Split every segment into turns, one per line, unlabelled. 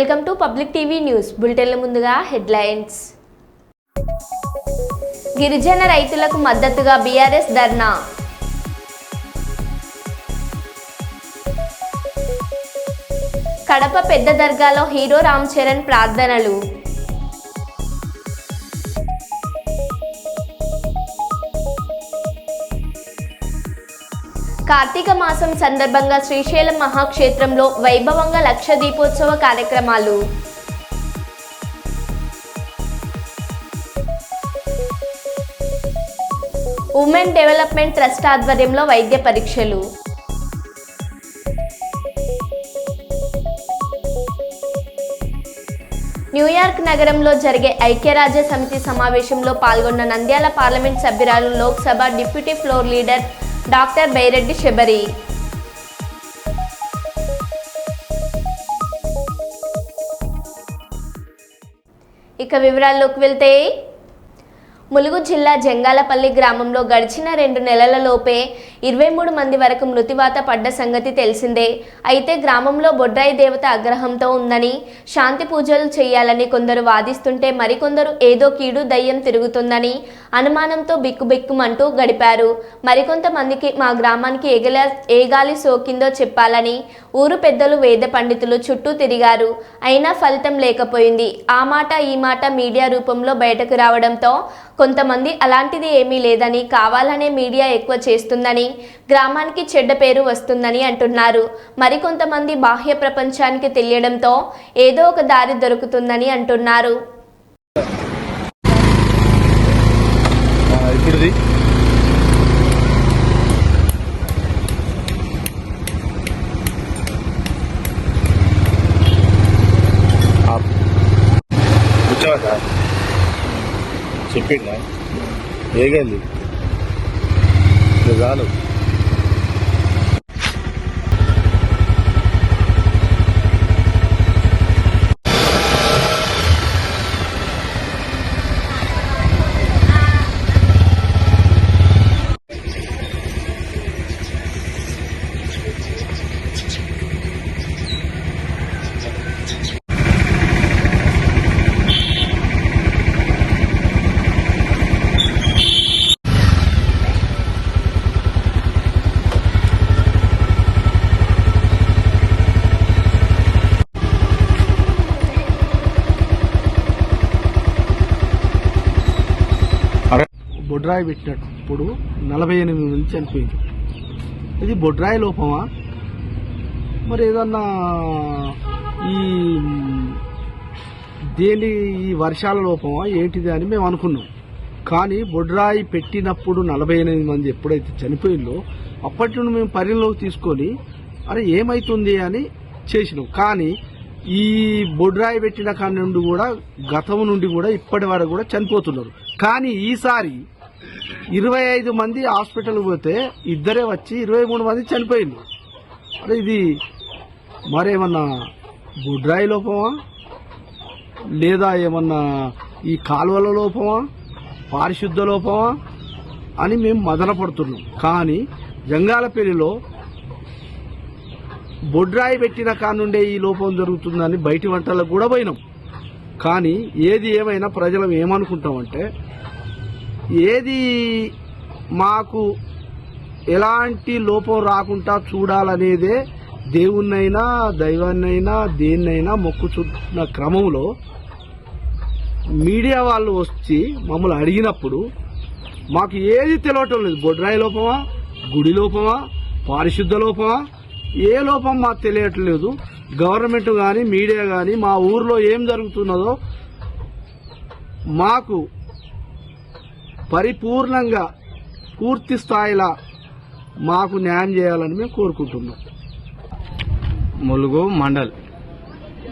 Welcome to public TV news బులెటిన్ల ముందుగా headlines. గిరిజన రైతులకు మద్దతుగా బీఆర్ఎస్ ధర్నా. కడప పెద్ద దర్గాలో హీరో రామ్ చరణ్ ప్రార్థనలు. కార్తీక మాసం సందర్భంగా శ్రీశైలం మహాక్షేత్రంలో వైభవంగా లక్ష దీపోత్సవ కార్యక్రమాలు. ఉమెన్ డెవలప్మెంట్ ట్రస్ట్ ఆధ్వర్యంలో వైద్య పరీక్షలు. న్యూయార్క్ నగరంలో జరిగే ఐక్యరాజ్య సమితి సమావేశంలో పాల్గొన్న నంద్యాల పార్లమెంట్ సభ్యురాలు Lok Sabha deputy floor leader doctor Byreddy Sabari. ఇక వివరాల్లోకి వెళ్తే, ములుగు జిల్లా జంగాలపల్లి గ్రామంలో గడిచిన 2 నెలలలోపే 23 మంది వరకు మృతివాత పడ్డ సంగతి తెలిసిందే. అయితే గ్రామంలో బొడ్రాయి దేవత ఆగ్రహంతో ఉందని, శాంతి పూజలు చేయాలని కొందరు వాదిస్తుంటే మరికొందరు ఏదో కీడు దయ్యం తిరుగుతుందని అనుమానంతో బిక్కుబిక్కుమంటూ గడిపారు. మరికొంతమందికి మా గ్రామానికి ఏ గాలి సోకిందో చెప్పాలని ఊరు పెద్దలు వేద పండితులు చుట్టూ తిరిగారు. అయినా ఫలితం లేకపోయింది. ఆ మాట ఈ మాట మీడియా రూపంలో బయటకు రావడంతో కొంతమంది అలాంటిది ఏమీ లేదని, కావాలనే మీడియా ఎక్కువ చేస్తుందని, గ్రామానికి చెడ్డ పేరు వస్తుందని అంటున్నారు. మరికొంతమంది బాహ్య ప్రపంచానికి తెలియడంతో ఏదో ఒక దారి దొరుకుతుందని అంటున్నారు.
చెప్పిందా ఏగండి చాలు.
బొడ్రాయి పెట్టినప్పుడు 48 మంది చనిపోయింది. ఇది బొడ్రాయి లోపమా, మరి ఏదన్నా ఈ వర్షాల లోపమా ఏంటిది అని మేము అనుకున్నాం. కానీ బొడ్రాయి పెట్టినప్పుడు 48 మంది ఎప్పుడైతే చనిపోయిందో అప్పటి నుండి మేము పరిగణలోకి తీసుకొని అరే ఏమైతుంది అని చేసినాం. కానీ ఈ బొడ్రాయి పెట్టిన కాడి నుండి కూడా గతం నుండి కూడా ఇప్పటి వరకు కూడా చనిపోతున్నారు. కానీ ఈసారి 25 మంది హాస్పిటల్ పోతే ఇద్దరే వచ్చి 23 మంది చనిపోయింది. అరే ఇది మరేమన్నా బొడ్రాయి లోపమా, లేదా ఏమన్నా ఈ కాలువల లోపమా, పారిశుద్ధ లోపమా అని మేము మదన పడుతున్నాం. కానీ జంగాలపల్లిలో బొడ్రాయి పెట్టిన కానుండే ఈ లోపం జరుగుతుందని బయటి వంటలకు కూడా పోయినాం. కానీ ఏది ఏమైనా ప్రజలం ఏమనుకుంటామంటే, ఏది మాకు ఎలాంటి లోపం రాకుండా చూడాలనేదే దేవుణ్ణైనా దైవాన్నైనా దేన్నైనా మొక్కుచున్న క్రమంలో మీడియా వాళ్ళు వచ్చి మమ్మల్ని అడిగినప్పుడు మాకు ఏది తెలియటం లేదు. బొడ్రాయి లోపమా, గుడి లోపమా, పారిశుద్ధ లోపమా, ఏ లోపం మాకు తెలియట్లేదు. గవర్నమెంట్ కానీ మీడియా కానీ మా ఊర్లో ఏం జరుగుతున్నదో మాకు పరిపూర్ణంగా పూర్తి స్థాయిలో మాకు న్యాయం చేయాలని మేము కోరుకుంటున్నాం.
ములుగు మండల్,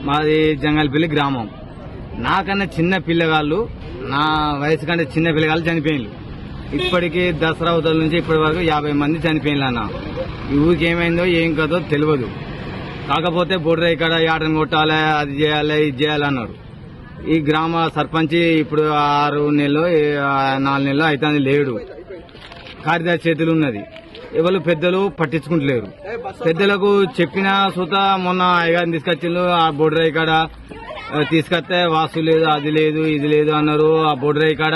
మాది జంగాలపల్లి గ్రామం. నాకన్నా చిన్న పిల్లగాళ్ళు, నా వయసు కంటే చిన్న పిల్లగాళ్ళు చనిపోయినారు. ఇప్పటికీ దసరా అవతల నుంచి ఇప్పటి వరకు 50 మంది చనిపోయినారు అన్న. ఈ ఊరికి ఏమైందో ఏం కదో తెలియదు. కాకపోతే బొడ్రాయి కాడ యాటను కొట్టాలి, అది చేయాలి, ఇది చేయాలన్నారు. ఈ గ్రామ సర్పంచ్ ఇప్పుడు 6 నెలలు 4 నెలలు అవుతుంది లేడు. కార్యదర్శి చేతులు ఉన్నది. ఎవరు పెద్దలు పట్టించుకుంటలేరు. పెద్దలకు చెప్పిన సుత మొన్న అయ్యగారిని తీసుకొచ్చిండ్రు, ఆ బొడ్రాయి కాడ తీసుకొస్తే వాస్తు లేదు, అది లేదు, ఇది లేదు అన్నారు. ఆ బొడ్రాయి కాడ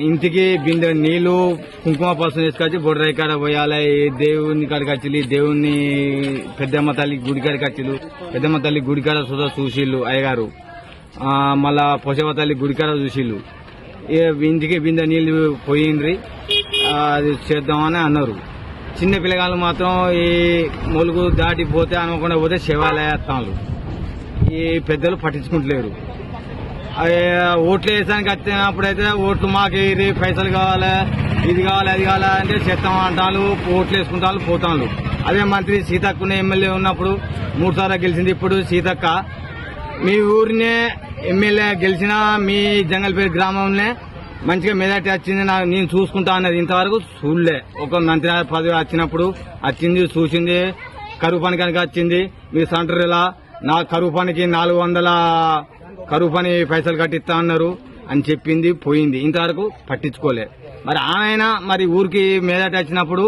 ఇంటికి బిందె నీళ్లు కుంకుమ పసుపు తీసుకొచ్చి బొడ్రాయి కాడ పోయాలి. దేవుని కాడికి వచ్చి దేవుని పెద్దమ్మ తల్లి గుడి కాడికి వచ్చిళ్ళు. పెద్దమ్మ తల్లి గుడి కాడ సుధా చూసిళ్ళు అయ్యగారు. మళ్ళా పొసవ తల్లి గుడి కాడ చూసిళ్ళు. ఇంటికి బిందె నీళ్లు పోయిండ్రి, అది చేద్దామని అన్నారు. చిన్న పిల్లగాళ్ళు మాత్రం ఈ మొలుగు దాటిపోతే అనుకుండా పోతే శివాలయాలు ఈ పెద్దలు పట్టించుకుంటలేరు. ఓట్లు వేసానికి వచ్చినప్పుడైతే ఓట్లు మాకు పైసలు కావాలి, ఇది కావాలి, అది కావాలి అంటే చేస్తాం అంటారు. ఓట్లు వేసుకుంటారు, పోతాను. అదే మంత్రి సీతక్కనే ఎమ్మెల్యే ఉన్నప్పుడు 3 సార్లు గెలిచింది. ఇప్పుడు సీతక్క మీ ఊరినే ఎమ్మెల్యే గెలిచిన మీ జంగల్పేట గ్రామంలో మంచిగా మెజార్టీ వచ్చింది, నేను చూసుకుంటా అన్నది ఇంతవరకు చూడలే. ఒక మంత్రి పదవి వచ్చినప్పుడు వచ్చింది, చూసింది, కరువు పని కనుక వచ్చింది. మీ సెంటర్ ఇలా నా కరువు పనికి 400 కరువు పని పైసలు కట్టిస్తా అన్నారు అని చెప్పింది, పోయింది. ఇంతవరకు పట్టించుకోలే. మరి ఆయన మరి ఊరికి మెజార్టీ వచ్చినప్పుడు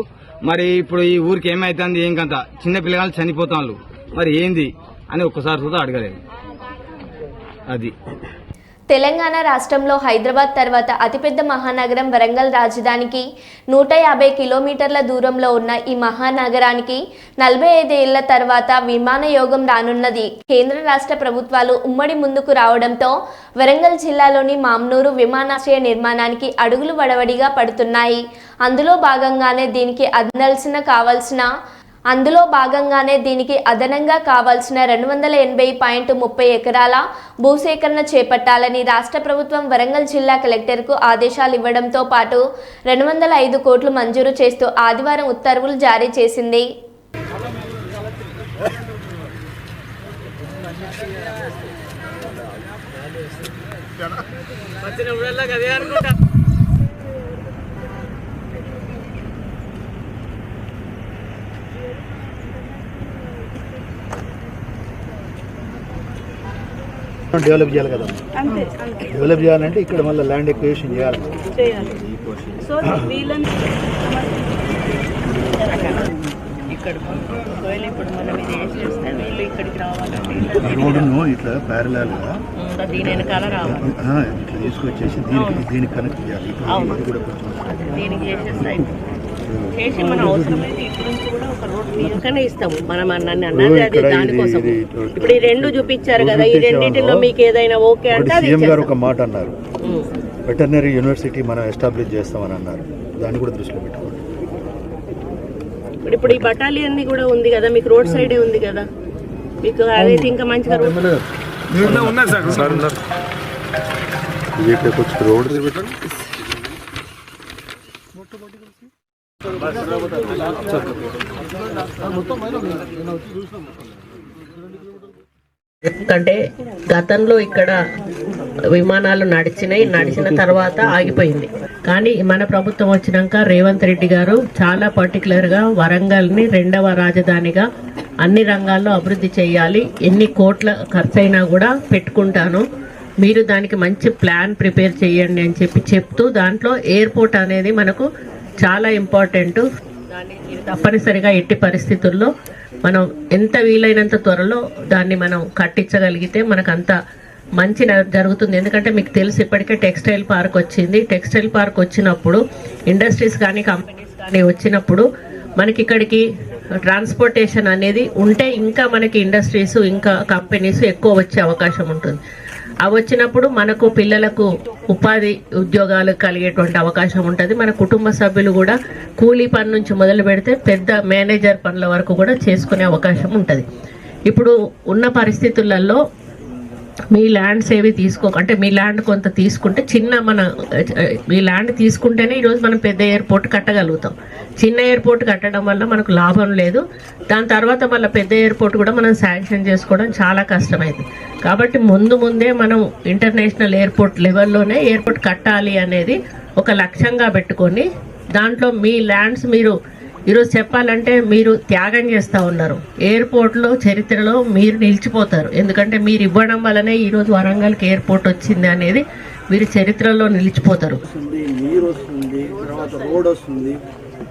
మరి ఇప్పుడు ఈ ఊరికి ఏమైతుంది, ఏం కంత చిన్న పిల్లగాళ్ళు చనిపోతాను, మరి ఏంది అని ఒక్కసారి కూడా అడగలేదు. అది
తెలంగాణ రాష్ట్రంలో హైదరాబాద్ తర్వాత అతిపెద్ద మహానగరం వరంగల్ రాజధానికి 150 కిలోమీటర్ల దూరంలో ఉన్న ఈ మహానగరానికి 45 ఏళ్ల తర్వాత విమానయోగం రానున్నది. కేంద్ర రాష్ట్ర ప్రభుత్వాలు ఉమ్మడి ముందుకు రావడంతో వరంగల్ జిల్లాలోని మామ్నూరు విమానాశ్రయ నిర్మాణానికి అడుగులు వడవడిగా పడుతున్నాయి. అందులో భాగంగానే దీనికి అదనంగా కావాల్సిన 280.30 ఎకరాల భూసేకరణ చేపట్టాలని రాష్ట్ర ప్రభుత్వం వరంగల్ జిల్లా కలెక్టర్కు ఆదేశాలు ఇవ్వడంతో పాటు 205 కోట్లు మంజూరు చేస్తూ ఆదివారం ఉత్తర్వులు జారీ చేసింది.
డెవలప్ చేయాలి కదా. డెవలప్ చేయాలంటే ఇక్కడ మళ్ళీ ల్యాండ్ ఎక్విజిషన్ చేయాలి.
సో వీళ్ళని ఇక్కడ ఇప్పుడు మనం ఇది వేసి చేస్తే వీళ్ళు ఇక్కడికి రావాలండి.
రోడ్డును ఇట్లా ప్యారలల్ గా
దీని వెనకాల రావాలి,
ఇట్లా తీసుకొచ్చేసి దీనికి కనెక్ట్ చేయాలి.
దీనికి చేసేస్తాయి చేసి మన అవసరమైతే ఇప్పుడు నుంచి కూడా ఒక రోడ్ మీకనే ఇస్తాము. మనం అన్నీ అన్నది అదే దానికోసం. ఇప్పుడు ఈ 2 చూపించారు కదా, ఈ రెండింటిలో మీకు ఏదైనా ఓకే అంటే
సీఎం గారు ఒక మాట అన్నారు, వెటర్నరీ యూనివర్సిటీ మనం ఎస్టాబ్లిష్ చేస్తామని అన్నారు. దాన్ని కూడా దృష్టిలో పెట్టుకోండి.
ఇప్పుడు ఈ బటాలియన్ కూడా ఉంది కదా, మీకు రోడ్ సైడే ఉంది కదా, మీకు అదైతే ఇంకా మంచిగా రోడ్ ఎందుకంటే గతంలో ఇక్కడ విమానాలు నడిచిన తర్వాత ఆగిపోయింది. కానీ మన ప్రభుత్వం వచ్చినాక రేవంత్ రెడ్డి గారు చాలా పర్టికులర్గా వరంగల్ని 2వ రాజధానిగా అన్ని రంగాల్లో అభివృద్ధి చేయాలి, ఎన్ని కోట్ల ఖర్చు అయినా కూడా పెట్టుకుంటాను, మీరు దానికి మంచి ప్లాన్ ప్రిపేర్ చేయండి అని చెప్తూ దాంట్లో ఎయిర్పోర్ట్ అనేది మనకు చాలా ఇంపార్టెంట్. దాన్ని తప్పనిసరిగా ఎట్టి పరిస్థితుల్లో మనం ఎంత వీలైనంత త్వరలో దాన్ని మనం కట్టించగలిగితే మనకు అంత మంచి జరుగుతుంది. ఎందుకంటే మీకు తెలుసు ఇప్పటికే టెక్స్టైల్ పార్క్ వచ్చింది. టెక్స్టైల్ పార్క్ వచ్చినప్పుడు ఇండస్ట్రీస్ కానీ కంపెనీస్ కానీ వచ్చినప్పుడు మనకి ఇక్కడికి ట్రాన్స్పోర్టేషన్ అనేది ఉంటే ఇంకా మనకి ఇండస్ట్రీస్ ఇంకా కంపెనీస్ ఎక్కువ వచ్చే అవకాశం ఉంటుంది. అవి వచ్చినప్పుడు మనకు పిల్లలకు ఉపాధి ఉద్యోగాలు కలిగేటువంటి అవకాశం ఉంటుంది. మన కుటుంబ సభ్యులు కూడా కూలీ పని నుంచి మొదలు పెడితే పెద్ద మేనేజర్ పనుల వరకు కూడా చేసుకునే అవకాశం ఉంటుంది. ఇప్పుడు ఉన్న పరిస్థితులలో మీ ల్యాండ్స్ ఏవి అంటే మీ ల్యాండ్ కొంత తీసుకుంటే మీ ల్యాండ్ తీసుకుంటేనే ఈరోజు మనం పెద్ద ఎయిర్పోర్ట్ కట్టగలుగుతాం. చిన్న ఎయిర్పోర్ట్ కట్టడం వల్ల మనకు లాభం లేదు. దాని తర్వాత మళ్ళీ పెద్ద ఎయిర్పోర్ట్ కూడా మనం శాంక్షన్ చేసుకోవడం చాలా కష్టమైంది. కాబట్టి ముందే మనం ఇంటర్నేషనల్ ఎయిర్పోర్ట్ లెవెల్లోనే ఎయిర్పోర్ట్ కట్టాలి అనేది ఒక లక్ష్యంగా పెట్టుకొని దాంట్లో మీ ల్యాండ్స్ మీరు ఈరోజు చెప్పాలంటే మీరు త్యాగం చేస్తూ ఉన్నారు. ఎయిర్పోర్ట్లో చరిత్రలో మీరు నిలిచిపోతారు. ఎందుకంటే మీరు ఇవ్వడం వల్లనే ఈరోజు వరంగల్కి ఎయిర్పోర్ట్ వచ్చింది అనేది మీరు చరిత్రలో నిలిచిపోతారు.
నీరు వస్తుంది, తర్వాత రోడ్ వస్తుంది,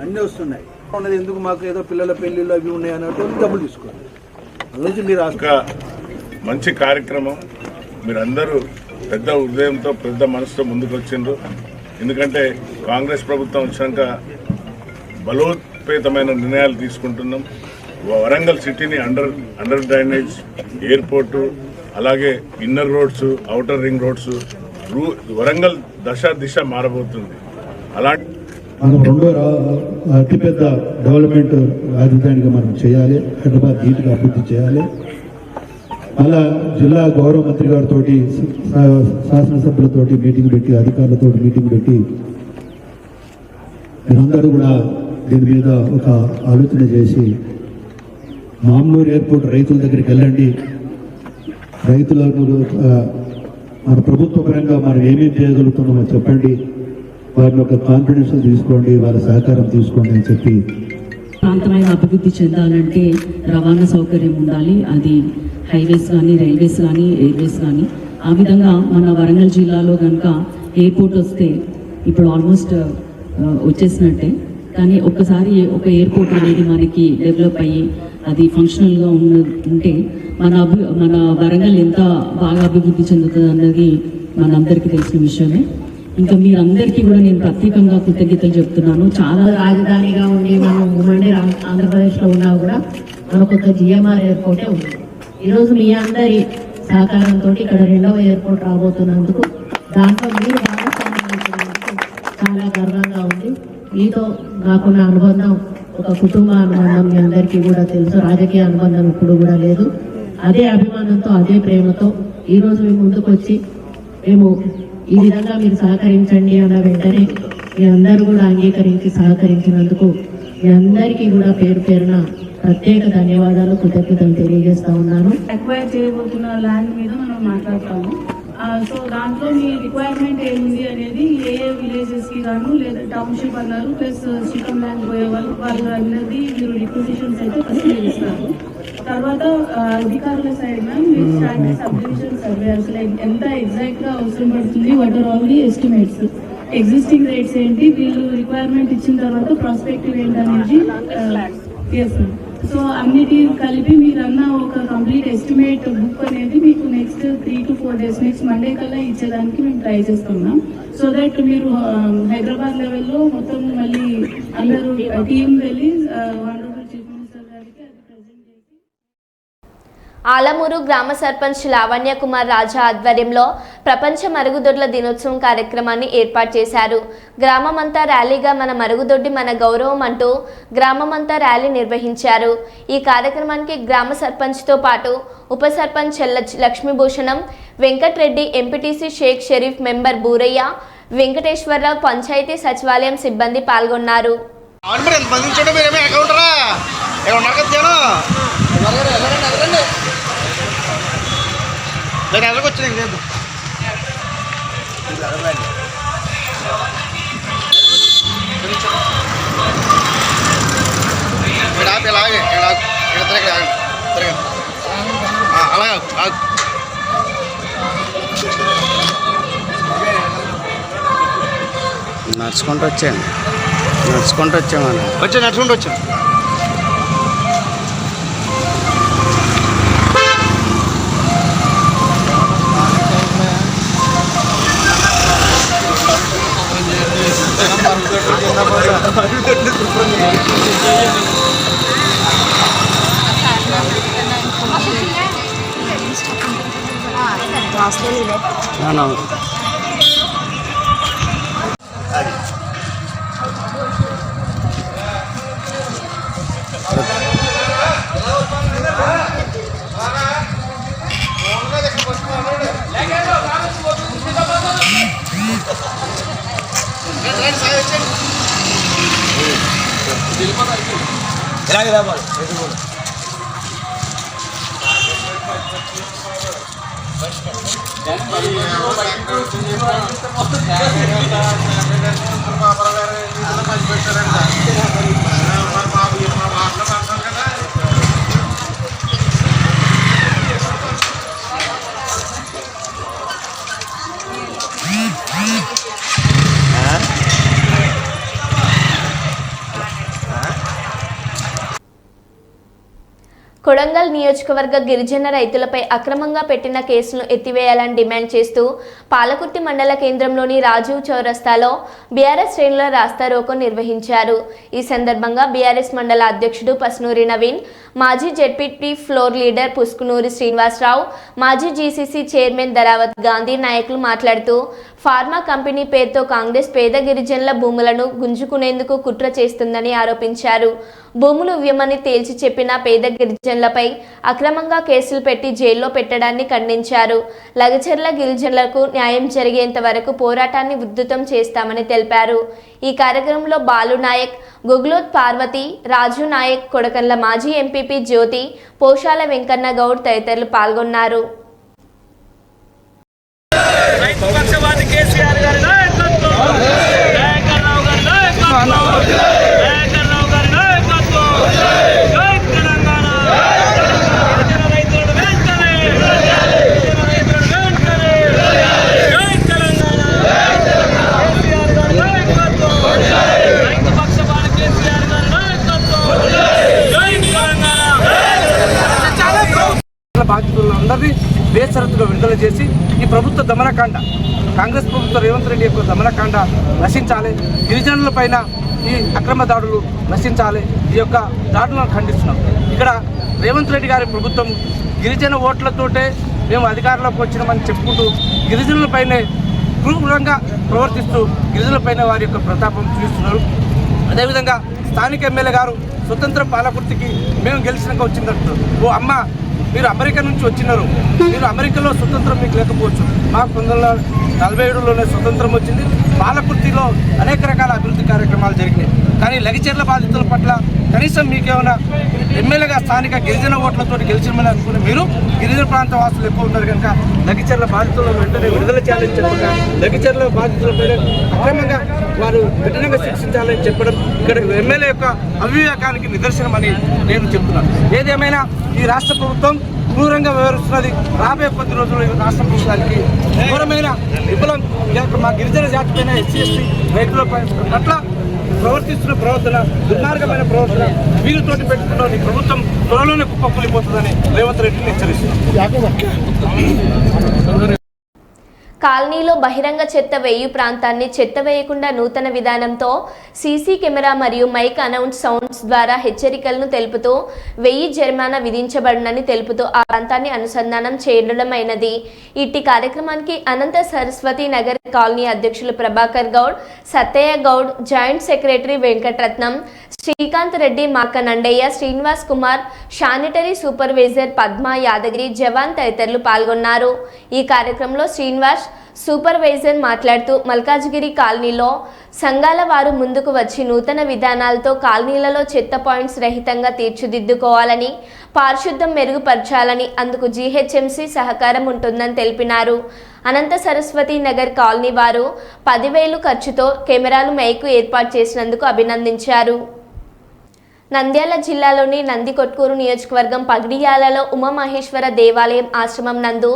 అన్నీ వస్తున్నాయి. ఉన్నది ఎందుకు మాకు ఏదో పిల్లల పెళ్ళిళ్ళు అవి ఉన్నాయి అన్నట్టు డబ్బులు తీసుకోండి. అందులోంచి మీరు
ఒక మంచి కార్యక్రమం, మీరందరూ పెద్ద హృదయంతో పెద్ద మనసుతో ముందుకు వచ్చిండ్రు. ఎందుకంటే కాంగ్రెస్ ప్రభుత్వం వచ్చినాక బలోపేతమైన నిర్ణయాలు తీసుకుంటున్నాం. వరంగల్ సిటీని అండర్ డ్రైనేజ్, ఎయిర్పోర్టు, అలాగే inner roads, outer ring roads, Warangal దిశ మారబోతుంది. అలాంటి
మనం రెండో అతిపెద్ద డెవలప్మెంట్ రాజధానిగా మనం చేయాలి. హైదరాబాద్ నీటిగా అభివృద్ధి చేయాలి. అలా జిల్లా గౌరవ మంత్రి గారితో శాసనసభ్యులతో మీటింగ్ పెట్టి, అధికారులతో మీటింగ్ పెట్టి మీరందరూ కూడా దీని మీద ఒక ఆలోచన చేసి మామూలు ఎయిర్పోర్ట్ రైతుల దగ్గరికి వెళ్ళండి. రైతులకు మన ప్రభుత్వ పరంగా మనం ఏమేమి చేయగలుగుతున్నామో చెప్పండి. వారిని ఒక కాన్ఫిడెన్స్ తీసుకోండి, వారి సహకారం తీసుకోండి అని చెప్పి.
ప్రాంతమైన అభివృద్ధి చెందాలంటే రవాణా సౌకర్యం ఉండాలి. అది హైవేస్ కానీ, రైల్వేస్ కానీ, ఎయిర్వేస్ కానీ. ఆ విధంగా మన వరంగల్ జిల్లాలో కనుక ఎయిర్పోర్ట్ వస్తే ఇప్పుడు ఆల్మోస్ట్ వచ్చేసినట్టే. కానీ ఒక్కసారి ఒక ఎయిర్పోర్ట్ అనేది మనకి డెవలప్ అయ్యి అది ఫంక్షనల్గా ఉంటే మన వరంగల్ ఎంత బాగా అభివృద్ధి చెందుతుంది అన్నది మనందరికీ తెలిసిన విషయమే. ఇంకా మీరందరికీ కూడా నేను ప్రత్యేకంగా కృతజ్ఞతలు చెప్తున్నాను. చాలా
రాజధానిగా ఉండి మనం ఉమ్మడి ఆంధ్రప్రదేశ్లో ఉన్నా కూడా మనకు ఒక జిఎంఆర్ ఎయిర్పోర్టే ఉంది. ఈరోజు మీ అందరి సహకారంతో ఇక్కడ 2వ ఎయిర్పోర్ట్ రాబోతున్నందుకు, దాంట్లో మీరు చాలా గర్వంగా ఉంది. మీతో నాకున్న అనుబంధం ఒక కుటుంబ అనుబంధం మీ అందరికీ కూడా తెలుసు. రాజకీయ అనుబంధం ఇప్పుడు కూడా లేదు. అదే అభిమానంతో, అదే ప్రేమతో ఈరోజు మేము ముందుకు వచ్చి మేము ఈ విధంగా మీరు సహకరించండి అన్న వెంటనే మీ అందరూ కూడా అంగీకరించి సహకరించినందుకు మీ అందరికీ కూడా పేరు పేరున ప్రత్యేక ధన్యవాదాలు, కృతజ్ఞతలు తెలియజేస్తా ఉన్నాను.
అక్వైర్ చేయబోతున్న ల్యాండ్ మీద మనం మాట్లాడతాము. సో దాంట్లో మీ రిక్వైర్మెంట్ ఏముంది అనేది ఏ విలేజెస్కి గాను లేదా టౌన్షిప్ అన్నారు ప్లస్ చికన్ ల్యాండ్ పోయే వాళ్ళు అనేది మీరు రిక్వజిషన్స్ అయితే ఫస్ట్ ఇస్తారు. తర్వాత అధికారుల సైడ్ మీరు స్టాండర్డ్ సబ్ డివిజన్ సర్వే అసలు ఎంత ఎగ్జాక్ట్గా అవసరం పడుతుంది, what are all the estimates, existing rates ఏంటి, వీళ్ళు రిక్వైర్మెంట్ ఇచ్చిన తర్వాత ప్రాస్పెక్టివ్ ఏంటనేది ఎస్. సో అన్నిటి కలిపి మీరన్న ఒక కంప్లీట్ ఎస్టిమేట్ బుక్ అనేది మీకు next 3 to 4 days next Monday కల్లా ఇచ్చేదానికి మేము ట్రై చేస్తున్నాం. సో దట్ మీరు హైదరాబాద్ లెవెల్లో మొత్తం మళ్ళీ అందరూ టీం వెళ్ళి ఆనరబుల్ చీఫ్ మినిస్టర్ గారికి అది ప్రజెంట్ చేసి.
ఆలమూరు గ్రామ సర్పంచ్ లావణ్య కుమార్ రాజా ఆధ్వర్యంలో ప్రపంచ మరుగుదొడ్ల దినోత్సవం కార్యక్రమాన్ని ఏర్పాటు చేశారు. గ్రామమంతా ర్యాలీగా మన మరుగుదొడ్డి మన గౌరవం అంటూ గ్రామమంతా ర్యాలీ నిర్వహించారు. ఈ కార్యక్రమానికి గ్రామ సర్పంచ్తో పాటు ఉప సర్పంచ్ లక్ష్మీభూషణం, వెంకట్రెడ్డి, ఎంపీటీసీ షేక్ షరీఫ్, మెంబర్ బూరయ్య, వెంకటేశ్వరరావు, పంచాయతీ సచివాలయం సిబ్బంది పాల్గొన్నారు.
నడుచుకుంటూ వచ్చాము.
కొడంగల్ నియోజకవర్గ గిరిజన రైతులపై అక్రమంగా పెట్టిన కేసులను ఎత్తివేయాలని డిమాండ్ చేస్తూ పాలకుర్తి మండల కేంద్రంలోని రాజీవ్ చౌరస్తాలో బీఆర్ఎస్ శ్రేణుల రాస్తారోకో నిర్వహించారు. ఈ సందర్భంగా బీఆర్ఎస్ మండల అధ్యక్షుడు పస్నూరి నవీన్, మాజీ జెడ్పీటీ ఫ్లోర్ లీడర్ పుస్కునూరి శ్రీనివాసరావు, మాజీ జీసీసీ చైర్మన్ ధరావత్ గాంధీ నాయకులు మాట్లాడుతూ ఫార్మా కంపెనీ పేరుతో కాంగ్రెస్ పేద గిరిజనుల భూములను గుంజుకునేందుకు కుట్ర చేస్తుందని ఆరోపించారు. భూములు ఇవ్వమని తేల్చి చెప్పిన పేద గిరిజనులపై అక్రమంగా కేసులు పెట్టి జైల్లో పెట్టడాన్ని ఖండించారు. లగచర్ల గిరిజనులకు న్యాయం జరిగేంత వరకు పోరాటాన్ని ఉధృతం చేస్తామని తెలిపారు. ఈ కార్యక్రమంలో బాలు నాయక్, గుగ్లోత్ పార్వతి, రాజు నాయక్, కొడకన్ల మాజీ ఎంపీపీ జ్యోతి, పోషాల వెంకన్న గౌడ్ తదితరులు పాల్గొన్నారు.
బాధితులందరినీ బేషరతుగా విడుదల చేసి ఈ ప్రభుత్వ దమనకాండ, కాంగ్రెస్ ప్రభుత్వ రేవంత్ రెడ్డి యొక్క దమనకాండ నశించాలి. గిరిజనుల పైన ఈ అక్రమ దాడులు నశించాలి. ఈ యొక్క దాడులను ఖండిస్తున్నాం. ఇక్కడ రేవంత్ రెడ్డి గారి ప్రభుత్వం గిరిజన ఓట్లతోటే మేము అధికారంలోకి వచ్చినామని చెప్పుకుంటూ గిరిజనులపైనే క్రూరంగా ప్రవర్తిస్తూ గిరిజనులపైన వారి యొక్క ప్రతాపం చూపిస్తున్నారు. అదేవిధంగా స్థానిక ఎమ్మెల్యే గారు స్వతంత్ర పాలకుర్తికి మేము గెలిచినాక వచ్చిందంటారు. ఓ అమ్మ, మీరు అమెరికా నుంచి వచ్చినారు, మీరు అమెరికాలో స్వతంత్రం మీకు లేకపోవచ్చు, మాకు 1947లోనే స్వతంత్రం వచ్చింది. పాలకుర్తిలో అనేక రకాల అభివృద్ధి కార్యక్రమాలు జరిగినాయి. కానీ లగిచెర్ల బాధితుల పట్ల కనీసం మీకేమైనా ఎమ్మెల్యేగా స్థానిక గిరిజన ఓట్లతో గెలిచినమని అనుకుని మీరు గిరిజన ప్రాంత వాసులు ఎక్కువ ఉన్నారు కనుక లగిచెర్ల బాధితులను వెంటనే విడుదల చేయాలని చెప్పగా లగిచెర్ల బాధితులపై అక్రమంగా వారు కఠినంగా శిక్షించాలని చెప్పడం ఇక్కడ ఎమ్మెల్యే యొక్క అవివేకానికి నిదర్శనమని నేను చెప్తున్నాను. ఏదేమైనా ఈ రాష్ట్ర ప్రభుత్వం క్రూరంగా వ్యవహరిస్తున్నది. రాబోయే కొద్ది రోజుల్లో రాష్ట్ర ప్రభుత్వానికి ఘోరమైన విఫలం మా గిరిజన జాతి పైన ఎస్సీ ఎస్టీ రైతుల పట్ల ప్రవర్తిస్తున్న ప్రవర్తన, దుర్మార్గమైన ప్రవర్తన వీరితోటి పెట్టుకున్న ఈ ప్రభుత్వం త్వరలోనే కుప్పకూలిపోతుందని రేవంత్ రెడ్డిని హెచ్చరిస్తుంది.
కాలనీలో బహిరంగ చెత్త వేయు ప్రాంతాన్ని చెత్త వేయకుండా నూతన విధానంతో సీసీ కెమెరా మరియు మైక్ అనౌన్స్ సౌండ్స్ ద్వారా హెచ్చరికలను తెలుపుతూ 1000 జరిమానా విధించబడునని తెలుపుతూ ఆ ప్రాంతాన్ని అనుసంధానం చేయడమైనది. ఇట్టి కార్యక్రమానికి అనంత సరస్వతి నగర్ కాలనీ అధ్యక్షులు Prabhakar Goud, Sattaiah Goud, joint secretary Venkataratnam, Srikanth Reddy, Markandaiah, Srinivas Kumar, sanitary supervisor Padma, Yadagiri, జవాన్ తదితరులు పాల్గొన్నారు. ఈ కార్యక్రమంలో శ్రీనివాస్ సూపర్వైజర్ మాట్లాడుతూ మల్కాజ్గిరి కాలనీలో సంఘాల వారు ముందుకు వచ్చి నూతన విధానాలతో కాలనీలలో చెత్త పాయింట్స్ రహితంగా తీర్చిదిద్దుకోవాలని, పారిశుద్ధ్యం మెరుగుపరచాలని, అందుకు జీహెచ్ఎంసీ సహకారం ఉంటుందని తెలిపినారు. అనంత సరస్వతి నగర్ కాలనీ వారు 10,000 ఖర్చుతో కెమెరాలు, మైకు ఏర్పాటు చేసినందుకు అభినందించారు. నంద్యాల జిల్లాలోని నందికొట్కూరు నియోజకవర్గం పగిడియాలలో ఉమామహేశ్వర దేవాలయం ఆశ్రమం నందు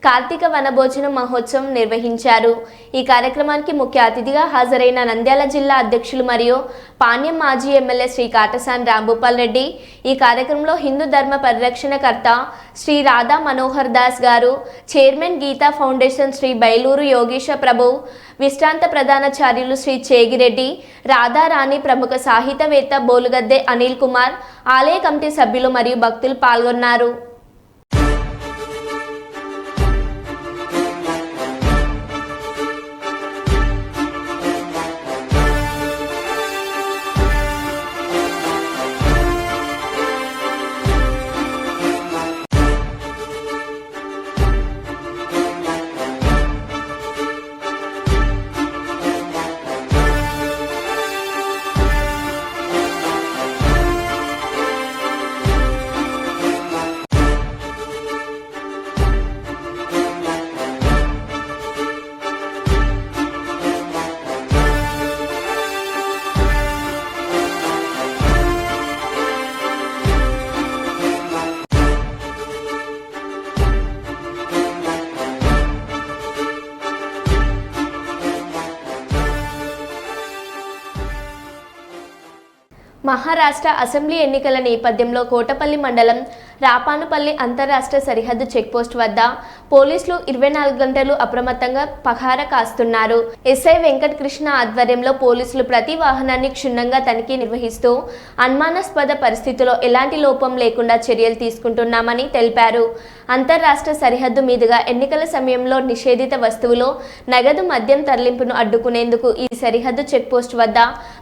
కార్తీక వనభోజన మహోత్సవం నిర్వహించారు. ఈ కార్యక్రమానికి ముఖ్య అతిథిగా హాజరైన నంద్యాల జిల్లా అధ్యక్షులు మరియు పాణ్యం మాజీ ఎమ్మెల్యే శ్రీ కాటసాని రాంభూపాల్ రెడ్డి, ఈ కార్యక్రమంలో హిందూ ధర్మ పరిరక్షణకర్త శ్రీ రాధా మనోహర్ దాస్ గారు, చైర్మన్ గీతా ఫౌండేషన్ శ్రీ బైలూరు యోగేశ ప్రభు, విశ్రాంత ప్రధానాచార్యులు శ్రీ చేగిరెడ్డి, రాధారాణి, ప్రముఖ సాహితవేత్త బోలుగద్దె అనిల్ కుమార్, ఆలయ కమిటీ సభ్యులు మరియు భక్తులు పాల్గొన్నారు. మహారాష్ట్ర అసెంబ్లీ ఎన్నికల నేపథ్యంలో కోటపల్లి మండలం రాపానుపల్లి అంతర్రాష్ట్ర సరిహద్దు చెక్పోస్ట్ వద్ద పోలీసులు 24 గంటలు అప్రమత్తంగా పహారా కాస్తున్నారు. ఎస్ఐ వెంకటకృష్ణ ఆధ్వర్యంలో పోలీసులు ప్రతి వాహనాన్ని క్షుణ్ణంగా తనిఖీ నిర్వహిస్తూ అనుమానాస్పద పరిస్థితుల్లో ఎలాంటి లోపం లేకుండా చర్యలు తీసుకుంటున్నామని తెలిపారు. అంతర్రాష్ట్ర సరిహద్దు మీదుగా ఎన్నికల సమయంలో నిషేధిత వస్తువులు, నగదు, మద్యం తరలింపును అడ్డుకునేందుకు ఈ సరిహద్దు చెక్పోస్ట్ వద్ద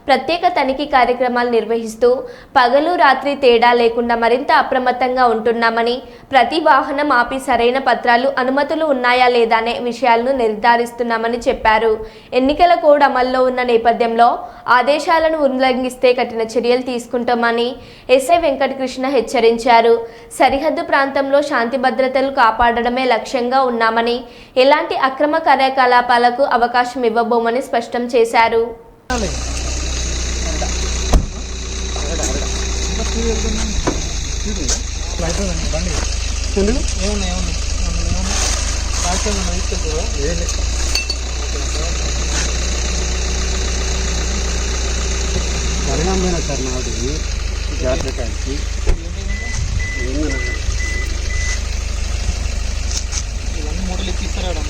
ప్రత్యేక తనిఖీ కార్యక్రమాలు నిర్వహిస్తూ పగలు రాత్రి తేడా లేకుండా మరింత అప్రమత్తంగా ఉంటున్నామని, ప్రతి వాహనం ఆపి సరైన పత్రాలు, అనుమతులు ఉన్నాయా లేదా అనే విషయాలను నిర్ధారిస్తున్నామని చెప్పారు. ఎన్నికల కోడ్ అమల్లో ఉన్న నేపథ్యంలో ఆదేశాలను ఉల్లంఘిస్తే కఠిన చర్యలు తీసుకుంటామని ఎస్ఐ వెంకటకృష్ణ హెచ్చరించారు. సరిహద్దు ప్రాంతంలో శాంతి భద్రతలు కాపాడడమే లక్ష్యంగా ఉన్నామని, ఎలాంటి అక్రమ కార్యకలాపాలకు అవకాశం ఇవ్వబోమని స్పష్టం చేశారు.
పరిణామమైన సార్ నాది జాతకానికి ఇవన్నీ మూటలు ఎక్కిస్తారా?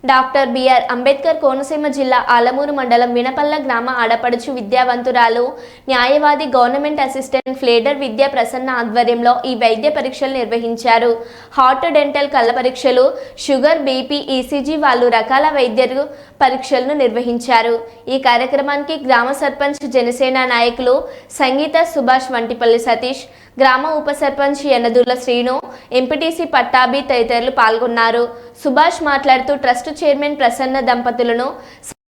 డాక్టర్ బిఆర్ అంబేద్కర్ కోనసీమ జిల్లా ఆలమూరు మండలం వినపల్ల గ్రామ ఆడపడుచు విద్యావంతురాలు, న్యాయవాది, గవర్నమెంట్ అసిస్టెంట్ ఫ్లేడర్ విద్యా ప్రసన్న ఆధ్వర్యంలో ఈ వైద్య పరీక్షలు నిర్వహించారు. హార్ట్, డెంటల్, కళ్ళ పరీక్షలు, షుగర్, బీపీ, ఈసీజీ, వాళ్ళు రకాల వైద్య పరీక్షలను నిర్వహించారు. ఈ కార్యక్రమానికి గ్రామ సర్పంచ్ జనసేన నాయకులు సంగీత, సుభాష్, వంటిపల్లి సతీష్, గ్రామ ఉప సర్పంచ్ యనదుల శ్రీను, ఎంపీటీసీ పట్టాభి తదితరులు పాల్గొన్నారు. సుభాష్ మాట్లాడుతూ ట్రస్ట్ చైర్మన్ ప్రసన్న దంపతులను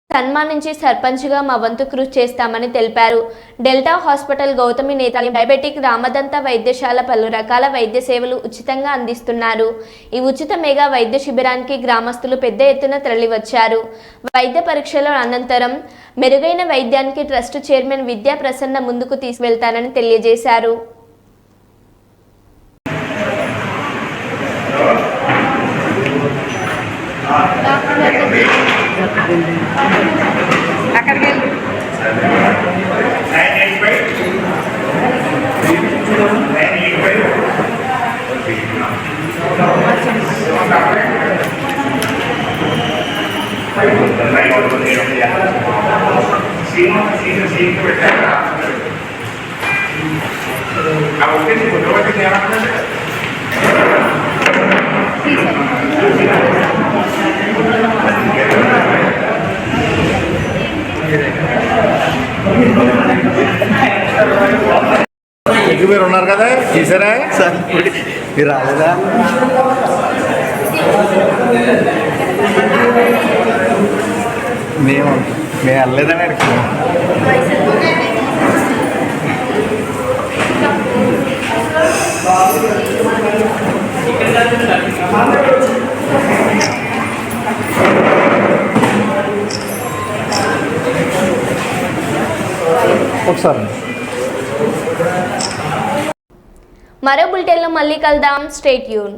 సన్మానించి సర్పంచ్గా మా వంతు కృషి చేస్తామని తెలిపారు. డెల్టా హాస్పిటల్, గౌతమి నేతాలి, డయాబెటిక్, రామదంత వైద్యశాల పలు రకాల వైద్య సేవలు ఉచితంగా అందిస్తున్నారు. ఈ ఉచిత మెగా వైద్య శిబిరానికి గ్రామస్తులు పెద్ద ఎత్తున తరలివచ్చారు. వైద్య పరీక్షల అనంతరం మెరుగైన వైద్యానికి ట్రస్ట్ చైర్మన్ విద్యా ప్రసన్న ముందుకు తీసుకువెళ్తానని తెలియజేశారు.
మీరు ఉన్నారు కదా, చూసారా సార్? మీరు రాలేదా? మేము వెళ్ళలేదని అడుగుతున్నాం. ఒకసారి
మరో బులెటిన్లో మళ్ళీ కలుద్దాం. Stay tune.